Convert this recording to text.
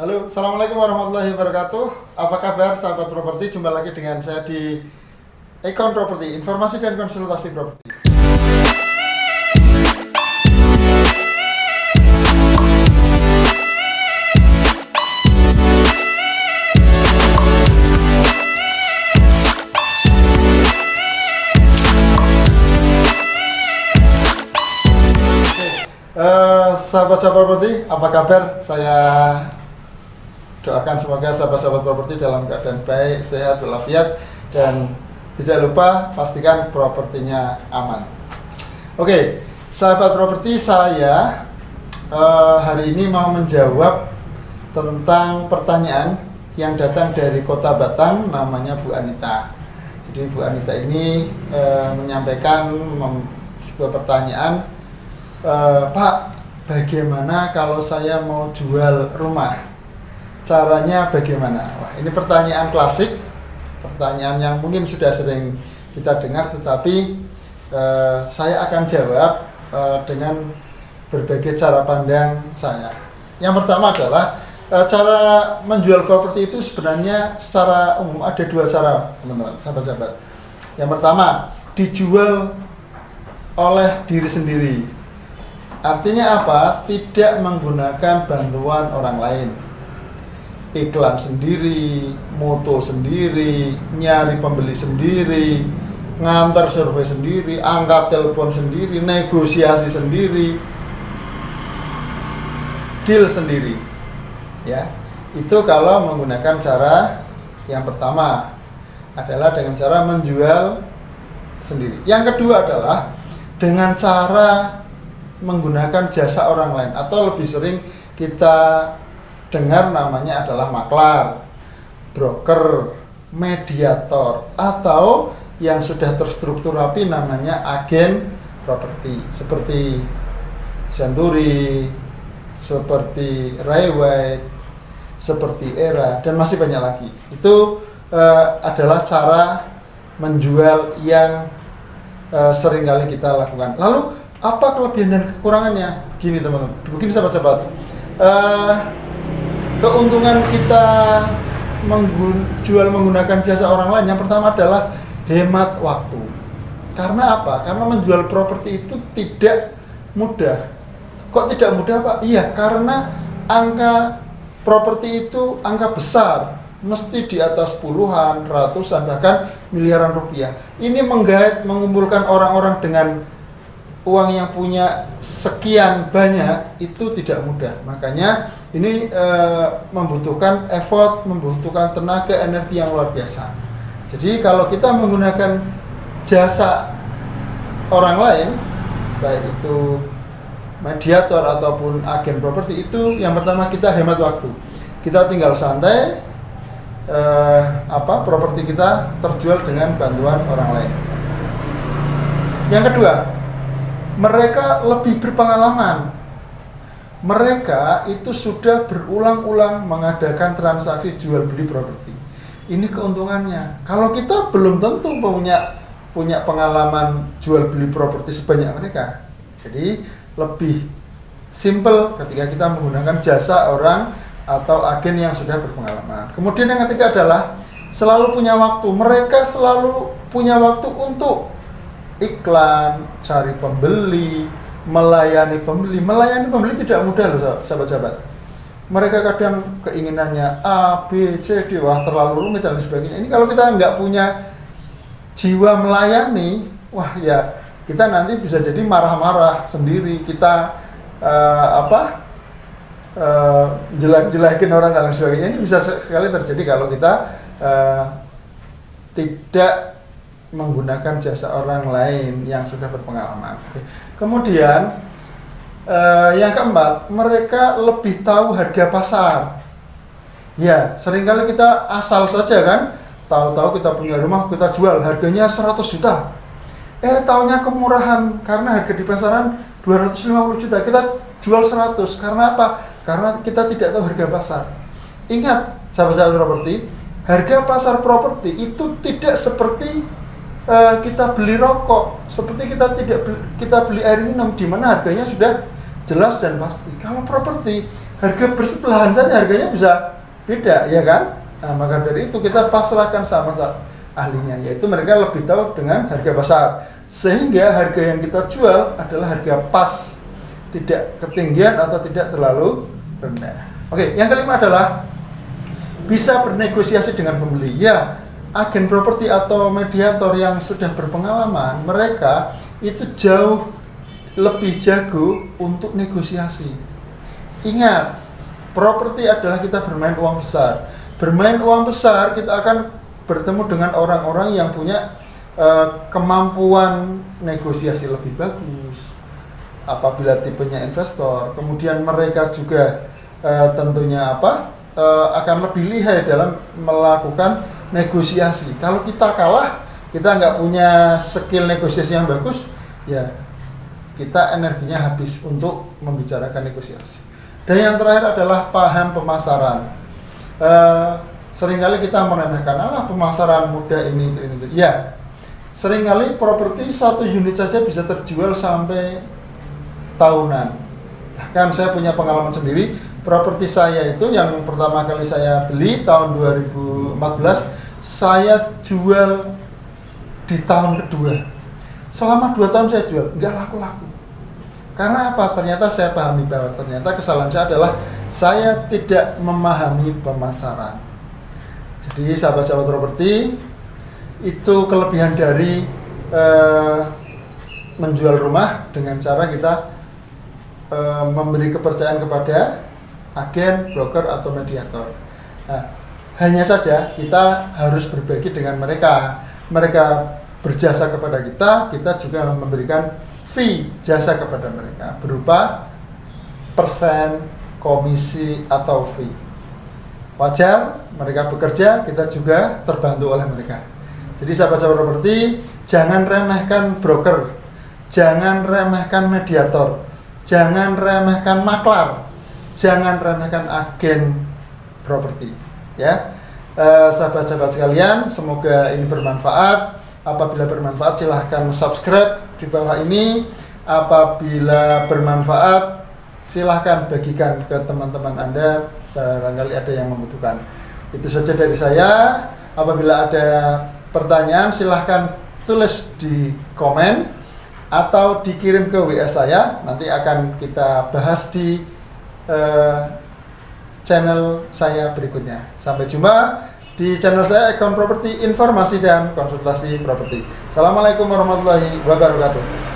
Halo, Assalamualaikum warahmatullahi wabarakatuh. Apa kabar sahabat properti? Jumpa lagi dengan saya di Econ Property, informasi dan konsultasi properti. Sahabat-sahabat properti, apa kabar? Saya doakan semoga sahabat-sahabat properti dalam keadaan baik, sehat, walafiat, dan tidak lupa pastikan propertinya aman. Oke, sahabat properti, saya hari ini mau menjawab tentang pertanyaan yang datang dari Kota Batang, namanya Bu Anita. Jadi Bu Anita ini menyampaikan sebuah pertanyaan, Pak, bagaimana kalau saya mau jual rumah? Caranya bagaimana? Wah, ini pertanyaan klasik, pertanyaan yang mungkin sudah sering kita dengar, tetapi saya akan jawab dengan berbagai cara pandang saya. Yang pertama adalah cara menjual properti itu sebenarnya secara umum ada dua cara, teman-teman, sahabat-sahabat. Yang pertama, dijual oleh diri sendiri. Artinya apa? Tidak menggunakan bantuan orang lain. Iklan sendiri, moto sendiri, nyari pembeli sendiri, ngantar survei sendiri, angkat telepon sendiri, negosiasi sendiri, deal sendiri. Ya, itu kalau menggunakan cara yang pertama adalah dengan cara menjual sendiri. Yang kedua adalah dengan cara menggunakan jasa orang lain, atau lebih sering kita dengar namanya adalah maklar, broker, mediator, atau yang sudah terstruktur rapi namanya agen properti, seperti Century, seperti Rayway, seperti Era, dan masih banyak lagi. Itu adalah cara menjual yang seringkali kita lakukan. Lalu apa kelebihan dan kekurangannya? Gini teman-teman, begini sahabat-sahabat, keuntungan kita jual menggunakan jasa orang lain, yang pertama adalah hemat waktu. Karena apa? Karena menjual properti itu tidak mudah. Kok tidak mudah, Pak? Iya, karena angka properti itu angka besar, mesti di atas puluhan, ratusan, bahkan miliaran rupiah. Ini menggait, mengumpulkan orang-orang dengan uang yang punya sekian banyak itu tidak mudah. Makanya ini membutuhkan effort, membutuhkan tenaga, energi yang luar biasa. Jadi kalau kita menggunakan jasa orang lain, baik itu mediator ataupun agen properti, itu yang pertama kita hemat waktu. Kita tinggal santai, properti kita terjual dengan bantuan orang lain. Yang kedua, mereka lebih berpengalaman. Mereka itu sudah berulang-ulang mengadakan transaksi jual beli properti. Ini keuntungannya. Kalau kita belum tentu punya pengalaman jual beli properti sebanyak mereka. Jadi lebih simple ketika kita menggunakan jasa orang atau agen yang sudah berpengalaman. Kemudian yang ketiga adalah selalu punya waktu. Mereka selalu punya waktu untuk iklan, cari pembeli, melayani pembeli. Melayani pembeli tidak mudah loh sahabat-sahabat. Mereka kadang keinginannya A, B, C, D, wah terlalu rumit dan sebagainya. Ini kalau kita nggak punya jiwa melayani, wah ya kita nanti bisa jadi marah-marah sendiri. Kita jelek-jelekin orang dan sebagainya. Ini bisa sekali terjadi kalau kita tidak menggunakan jasa orang lain yang sudah berpengalaman. Kemudian yang keempat, mereka lebih tahu harga pasar. Ya, seringkali kita asal saja kan, tahu-tahu kita punya rumah, kita jual harganya 100 juta. Taunya kemurahan karena harga di pasaran 250 juta. Kita jual 100. Karena apa? Karena kita tidak tahu harga pasar. Ingat, sahabat-sahabat properti, harga pasar properti itu tidak seperti kita beli rokok, seperti kita beli air minum di mana harganya sudah jelas dan pasti. Kalau properti, harga bersebelahan saja harganya bisa beda, ya kan? Nah, maka dari itu kita pasrahkan sama ahlinya, yaitu mereka lebih tahu dengan harga pasar. Sehingga harga yang kita jual adalah harga pas, tidak ketinggian atau tidak terlalu rendah. Oke, yang kelima adalah bisa bernegosiasi dengan pembeli. Ya, agen properti atau mediator yang sudah berpengalaman, mereka itu jauh lebih jago untuk negosiasi. Ingat, properti adalah kita bermain uang besar. Bermain uang besar, kita akan bertemu dengan orang-orang yang punya kemampuan negosiasi lebih bagus. Apabila tipenya investor, kemudian mereka juga tentunya akan lebih lihai dalam melakukan negosiasi. Kalau kita kalah, kita nggak punya skill negosiasi yang bagus, ya kita energinya habis untuk membicarakan negosiasi. Dan yang terakhir adalah paham pemasaran. Seringkali kita meremehkan, pemasaran mudah ini itu. Ya, seringkali properti 1 unit saja bisa terjual sampai tahunan. Bahkan saya punya pengalaman sendiri, properti saya itu yang pertama kali saya beli tahun 2014, saya jual di tahun kedua. Selama 2 tahun saya jual, nggak laku-laku. Karena apa? Ternyata saya pahami bahwa ternyata kesalahan saya adalah saya tidak memahami pemasaran. Jadi sahabat-sahabat properti, itu kelebihan dari menjual rumah dengan cara kita memberi kepercayaan kepada agen, broker, atau mediator. Nah, hanya saja kita harus berbagi dengan mereka. Mereka berjasa kepada kita, kita juga memberikan fee jasa kepada mereka berupa persen, komisi, atau fee. Wajar, mereka bekerja, kita juga terbantu oleh mereka. Jadi sahabat-sahabat properti, jangan remehkan broker, jangan remehkan mediator, jangan remehkan maklar, jangan remehkan agen properti. Ya, sahabat-sahabat sekalian, semoga ini bermanfaat. Apabila bermanfaat, silahkan subscribe di bawah ini. Apabila bermanfaat, silahkan bagikan ke teman-teman Anda, barangkali ada yang membutuhkan. Itu saja dari saya. Apabila ada pertanyaan, silahkan tulis di komen atau dikirim ke WA saya. Nanti akan kita bahas di channel saya berikutnya. Sampai jumpa di channel saya, Account Property, informasi dan konsultasi properti. Assalamualaikum warahmatullahi wabarakatuh.